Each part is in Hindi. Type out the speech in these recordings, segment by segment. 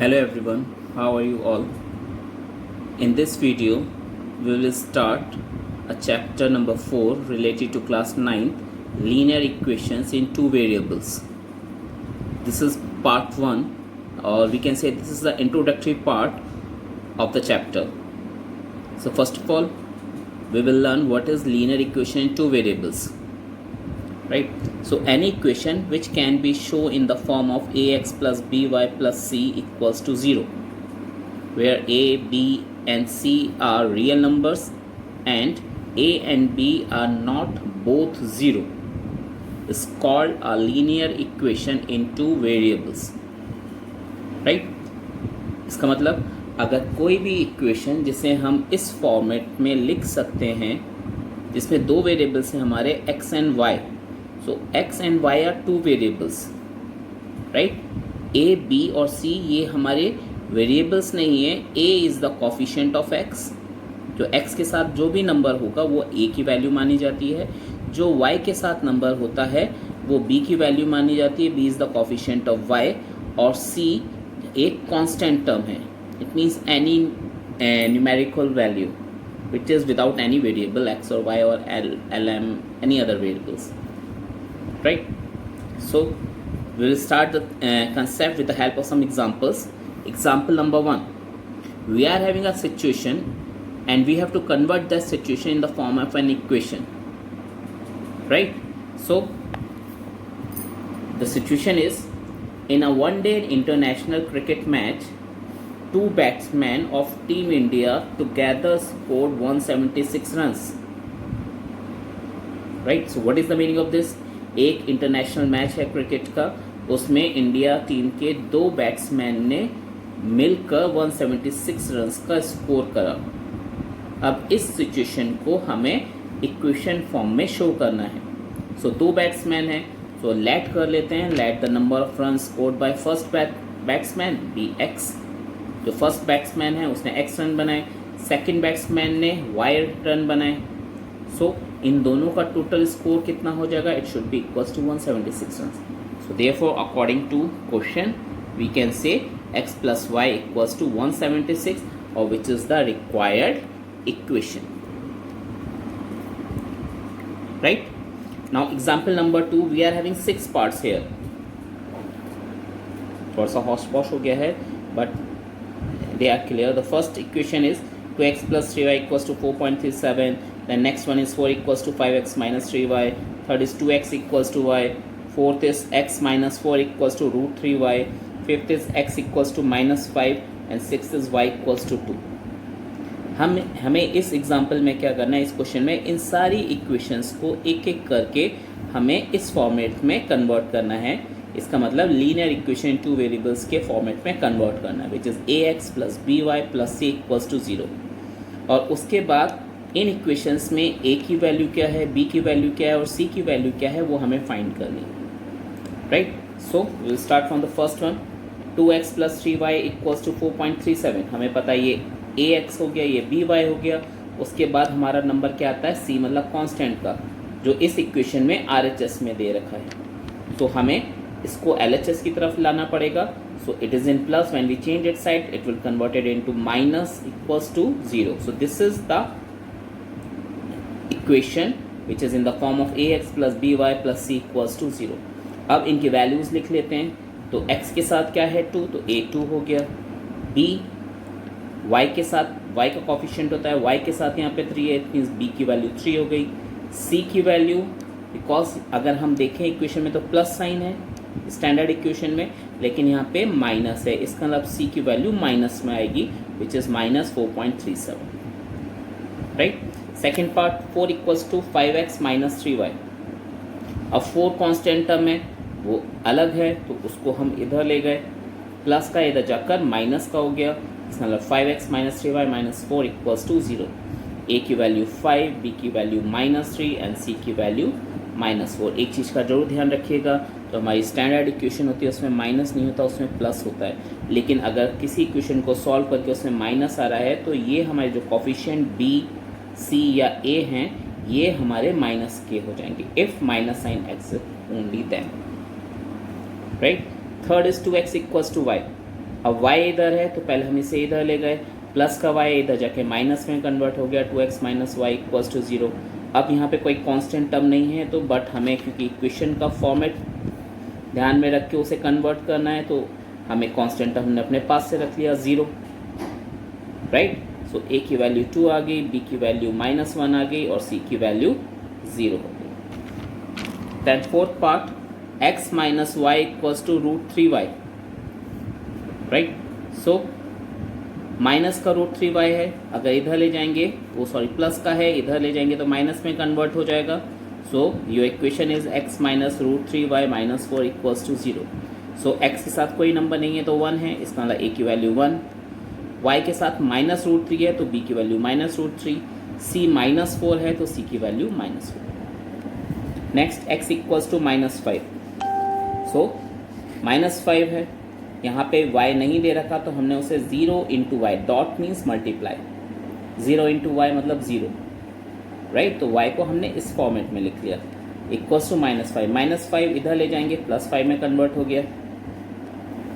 Hello everyone, how are you all? In this video, we will start a chapter number 4 related to class 9 linear equations in two variables. This is part 1, or we can say this is the introductory part of the chapter. So first of all, we will learn what is linear equation in two variables. Right? So any equation which can be shown in the form of ax plus by plus c equals to 0, where a, b and c are real numbers and a and b are not both 0, is called a linear equation in two variables. Right? इसका मतलब अगर कोई भी इक्वेशन जिसे हम इस फॉर्मेट में लिख सकते हैं जिसमें दो वेरिएबल्स हैं हमारे x and y. So x and y are two variables, right? a, b और c ये हमारे वेरिएबल्स नहीं है. a is the coefficient of x. जो x के साथ जो भी नंबर होगा वो a की वैल्यू मानी जाती है. जो y के साथ नंबर होता है वो b की वैल्यू मानी जाती है. b is the coefficient of y. और c एक कांस्टेंट टर्म है. It means any numerical value which is without any variable x और y और lm any other variables. Right? So we will start the concept with the help of some examples. Example number 1, we are having a situation and we have to convert that situation in the form of an equation. Right? So the situation is, in a one-day international cricket match, two batsmen of Team India together scored 176 runs. Right? So what is the meaning of this? एक इंटरनेशनल मैच है क्रिकेट का, उसमें इंडिया टीम के दो बैट्समैन ने मिलकर 176 रन्स का स्कोर करा. अब इस सिचुएशन को हमें इक्वेशन फॉर्म में शो करना है. सो दो बैट्समैन हैं, सो लेट कर लेते हैं. Let the number of run scored by first batsman be X. जो फर्स्ट बैट्समैन है उसने एक्स रन बनाए, सेकंड बैट्समैन ने वाई रन बनाए. सो इन दोनों का टोटल स्कोर कितना हो जाएगा? It should be equals to 176 run. So therefore according to question we can say x plus Y equals to 176, और which is the required equation. Right? Now example number 2, we are having 6 parts here. थोड़ा सा हॉश पॉश हो गया है but they are clear. The first equation is 2x plus 3y equals to 4.37. Then next one is 4 equals to 5x minus 3y. Third is 2x equals to y. Fourth is x minus 4 equals to root 3y. Fifth is x equals to minus 5. And sixth is y equals to 2. हमें इस एग्जाम्पल में क्या करना है? इस क्वेश्चन में इन सारी इक्वेशंस को एक एक करके हमें इस फॉर्मेट में कन्वर्ट करना है. इसका मतलब लीनियर इक्वेशन टू वेरिएबल्स के फॉर्मेट में कन्वर्ट करना है, which is ax plus by plus c equals to 0. और उसके बाद इन इक्वेशंस में a की वैल्यू क्या है, b की वैल्यू क्या है और c की वैल्यू क्या है वो हमें फाइंड करनी है. Right? So we will start from the first one. 2x plus 3y equals to 4.37. हमें पता है ये ax हो गया, ये by हो गया. उसके बाद हमारा नंबर क्या आता है? c मतलब कांस्टेंट का, जो इस इक्वेशन में RHS में दे रखा है. तो हमें इसको LHS की तरफ लाना पड़ेगा. So it is in plus. When we change its side, it will convert it into minus equals to 0. So this is the equation which is in the form of ax plus by plus c equals to 0. अब इनकी वैल्यूज लिख लेते हैं. तो x के साथ क्या है? 2, तो a 2 हो गया. b y के साथ, y का कोफिशिएंट होता है, y के साथ यहाँ पे 3 है, इट मीन्स b की वैल्यू 3 हो गई. c की वैल्यू, बिकॉज अगर हम देखें इक्वेशन में तो प्लस साइन है स्टैंडर्ड इक्वेशन में, लेकिन यहाँ पे माइनस है, इसका मतलब c की वैल्यू माइनस में आएगी, which is minus 4.37. Right? Second part, 4 equals to 5x minus 3y. अब 4 कांस्टेंट टर्म है, वो अलग है, तो उसको हम इधर ले गए. प्लस का इधर जाकर माइनस का हो गया, इसका मतलब 5x minus 3y minus 4 equals to 0. a की वैल्यू 5, b की वैल्यू माइनस 3 एंड c की वैल्यू माइनस 4. एक चीज़ का जरूर ध्यान रखिएगा, तो हमारी स्टैंडर्ड इक्वेशन होती है उसमें माइनस नहीं होता, उसमें प्लस होता है. लेकिन अगर किसी इक्वेशन को सॉल्व करके उसमें माइनस आ रहा है तो ये हमारे जो कोफिशिएंट b, c या a हैं ये हमारे माइनस के हो जाएंगे, if minus sign exist only then. Right? Third is 2x equals to y. अब y इधर है तो पहले हम इसे इधर ले गए, प्लस का y इधर जाके माइनस में कन्वर्ट हो गया, 2x minus Y equals to 0। अब यहाँ पे कोई कांस्टेंट टर्म नहीं है तो बट हमें क्योंकि इक्वेशन का फॉर्मेट ध्यान में रख के उसे कन्वर्ट करना है तो हमें कांस्टेंट टर्म हमने अपने पास से रख लिया 0, राइट। सो a की वैल्यू 2 आ गई, b की वैल्यू -1 आ गई और c की वैल्यू 0 हो गई। Then fourth part, x minus Y equals to √3y, right. So minus का √3y है, अगर इधर ले जाएंगे वो सॉरी प्लस का है, इधर ले जाएंगे तो माइनस में कन्वर्ट हो जाएगा। So your equation is x minus √3y minus 4 equals to 0। So x के साथ कोई नंबर नहीं है तो 1 है, इसका मतलब a की वैल्यू 1, y के साथ माइनस √3 है तो b की वैल्यू -√3, c -4 है तो c की value -4। Next x equals to -5, so -5 है, यहाँ पे y नहीं दे रखा तो हमने उसे 0 into Y, dot means multiply, 0 into Y मतलब 0, राइट। तो y को हमने इस फॉर्मेट में लिख लिया, इक्वल्स टू -5, -5 इधर ले जाएंगे +5 में कन्वर्ट हो गया,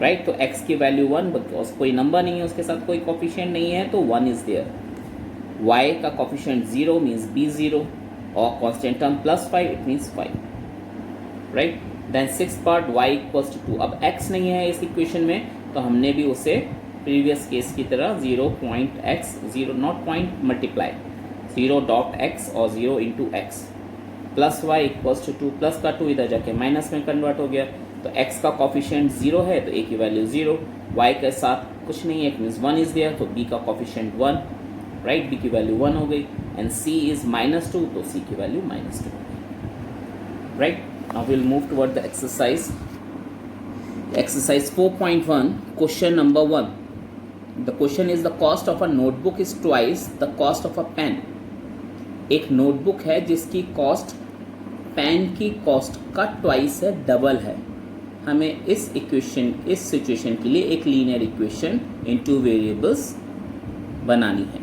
राइट। तो x की वैल्यू 1, बिकॉज कोई नंबर नहीं है उसके साथ कोई कोफिशिएंट नहीं है तो 1 इज देयर। y का कोफिशिएंट 0 मीन्स b 0 और constant term +5 it means 5, right. Then six part, y equals to 2। अब x नहीं है इस इक्वेशन में तो हमने भी उसे प्रीवियस केस की तरह 0.x, 0 not point multiply, 0.x और 0 into X plus y equals to 2, plus का 2 इधर जाके माइनस में कन्वर्ट हो गया तो x का कॉफिशिएंट 0 है तो a की वैल्यू 0, y के साथ कुछ नहीं है इट मीन्स 1 इज देयर तो b का कॉफिशिएंट 1, राइट, b की वैल्यू 1 हो गई एंड c इज -2 तो c की value -2, right. Now we'll move toward the exercise. Exercise 4.1, question number 1. The question is the cost of a notebook is twice the cost of a pen. एक नोटबुक है जिसकी कॉस्ट पेन की कॉस्ट का ट्वाइस है, डबल है। हमें इस सिचुएशन के लिए एक linear equation in two variables बनानी है।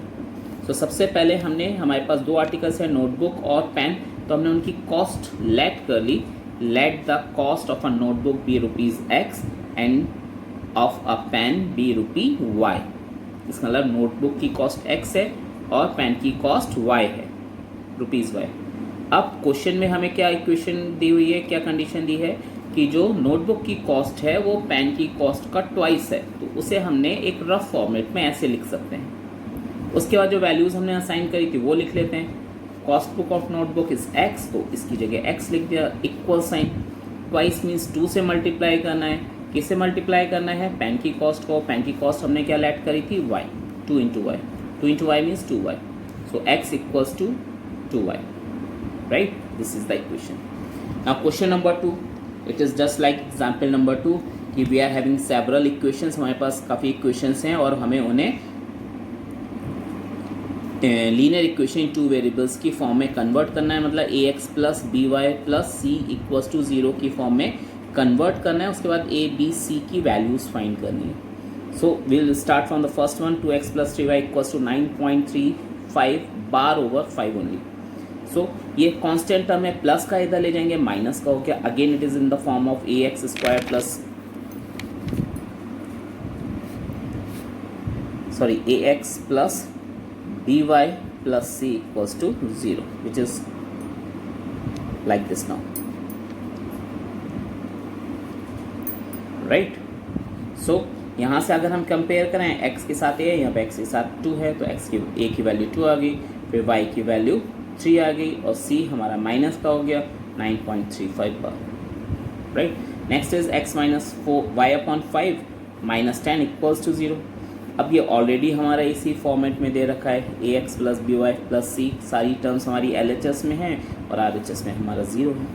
तो सबसे पहले हमारे पास दो आर्टिकल्स हैं, नोटबुक और पेन, तो हमने उनकी कॉस्ट लेट कर ली। Let the cost of a notebook be ₹X and of a pen be ₹Y। इसका मतलब नोटबुक की कॉस्ट X है और पेन की कॉस्ट Y है, ₹Y। अब क्वेश्चन में हमें क्या इक्वेशन दी हुई है, क्या कंडीशन दी है कि जो नोटबुक की कॉस्ट है वो पेन की कॉस्ट का ट्वाइस है, तो उसे हमने एक रफ फॉर्मेट में ऐसे लिख सकते हैं। उसके बाद जो वैल्यूज़ हमने असाइन करी थी वो लिख लेते हैं। Cost book of notebook is x, तो इसकी जगह x लिख दिया, इक्वल साइन, ट्वाइस मीन्स 2 से मल्टीप्लाई करना है। किससे मल्टीप्लाई करना है? पेन की कॉस्ट को। पेन की कॉस्ट हमने क्या लेट करी थी? y, 2 into Y, 2 into Y means 2y, so x equals to 2y, right. This is the equation. Now question number 2, it is just like example number 2 कि we are having several equations, हमारे पास काफ़ी इक्वेशंस हैं और हमें उन्हें लीनियर इक्वेशन टू वेरिएबल्स की फॉर्म में कन्वर्ट करना है, मतलब ax plus by plus c equals to 0 की फॉर्म में कन्वर्ट करना है। उसके बाद a b c की वैल्यूज़ फाइंड करनी है। So will start from the first one, 2x plus 3y equals to 9.35 bar over 5 only. So ये कांस्टेंट टर्म है, प्लस का इधर ले जाएंगे, माइनस का हो गया, again it is in the form of ax square plus ax plus by plus c equals to 0, which is like this now, right? So यहाँ से अगर हम कंपेयर करें x के साथ a, यहाँ पे x के साथ 2 है तो x की a की वैल्यू 2 आ गई, फिर y की वैल्यू 3 आ गई और c हमारा माइनस का हो गया 9.35 पर, right. Next is x minus 4y upon 5 minus 10 equals to 0। अब ये ऑलरेडी हमारा इसी फॉर्मेट में दे रखा है, ax plus by plus c, सारी टर्म्स हमारी LHS में हैं और RHS में हमारा 0 है।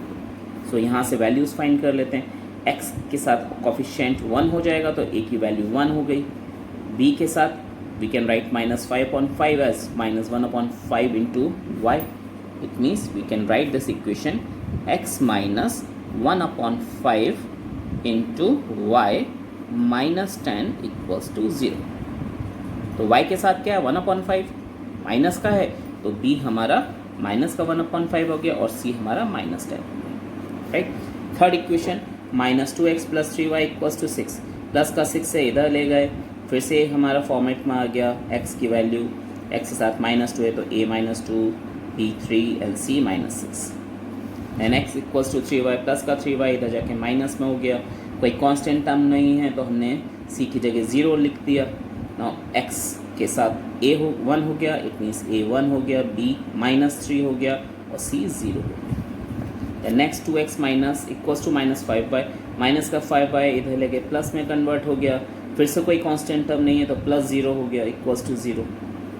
सो यहाँ से वैल्यूज़ फाइंड कर लेते हैं। x के साथ कोफिशिएंट 1 हो जाएगा तो a की वैल्यू 1 हो गई। b के साथ we can write -5/5 as -1/5 into y, it means we can write this equation x minus 1/5 into y minus 10 equals to 0। तो y के साथ क्या है? 1/5, माइनस का है तो b हमारा माइनस का 1/5 हो गया और c हमारा -10 हो गया, right. Third equation -2x plus 3y equals to 6। Plus का 6 से इधर ले गए, फिर से हमारा फॉर्मेट में आ गया x की वैल्यू, x के साथ -2 है तो a -2 b 3 and c -6 and x equals to 3y, plus का 3y इधर जाके माइनस में हो गया, कोई कांस्टेंट टर्म नहीं है तो हमने c की जगह 0 लिख दिया। नाउ x के साथ a 1 हो गया, इट मीन्स a 1 हो गया, b -3 हो गया और c 0 हो गया। Next 2x minus equals to -5y, minus का 5y इधर लेके प्लस में कन्वर्ट हो गया, फिर से कोई कांस्टेंट टर्म नहीं है तो प्लस 0 हो गया इक्वल्स टू 0,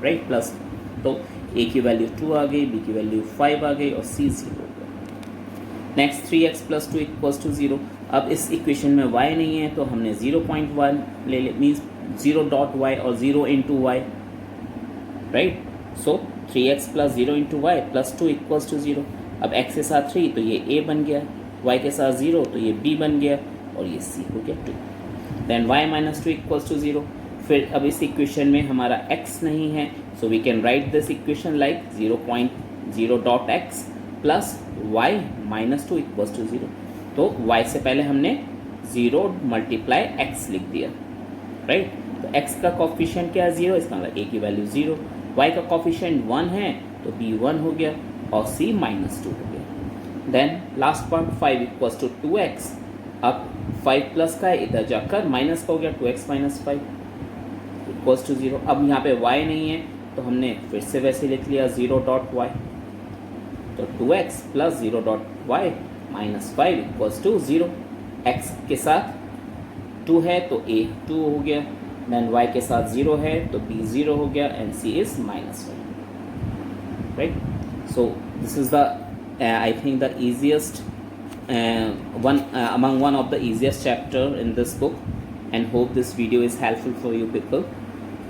राइट प्लस, तो a की वैल्यू 2 आ गई, b की वैल्यू 5 आ गई और c 0 हो गया। Next 3x + 2 equals to 0। अब इस इक्वेशन में y नहीं है तो हमने 0.1 ले मीन्स 0.y और 0 into y, right. So 3x + 0 into y + 2 equals to 0। अब x के साथ 3 तो ये a बन गया, y के साथ 0 तो ये b बन गया और ये c हो गया 2। Then y - 2 equals to 0। फिर अब इस इक्वेशन में हमारा x नहीं है, so we can write this equation like 0.0.x plus y - 2 equals to 0। तो y से पहले हमने 0 × x लिख दिया, राइट। तो x का कोफिशिएंट क्या है 0, इसका मतलब a की वैल्यू 0, y का कोफिशिएंट 1 है तो b 1 हो गया और c -2 हो गया। Then last part 5 equals to 2x। अब 5 प्लस का है इधर जाकर माइनस का हो गया 2x - 5 इक्वल्स टू 0। अब यहाँ पे y नहीं है तो हमने फिर से वैसे लिख लिया 0.y, तो 2x + 0.y -5 equals to 0। x के साथ 2 है तो a 2 हो गया, देन y के साथ 0 है तो b 0 हो गया and c is -1, right. So this is the I think the easiest among one of the easiest chapter in this book, and hope this video is helpful for you people.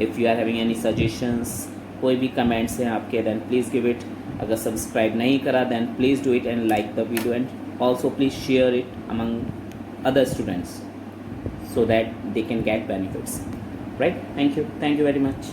If you are having any suggestions, कोई भी कमेंट्स हैं आपके, then please give it. अगर सब्सक्राइब नहीं करा then please do it and like the video, and also please share it among other students so that they can get benefits, right? Thank you very much.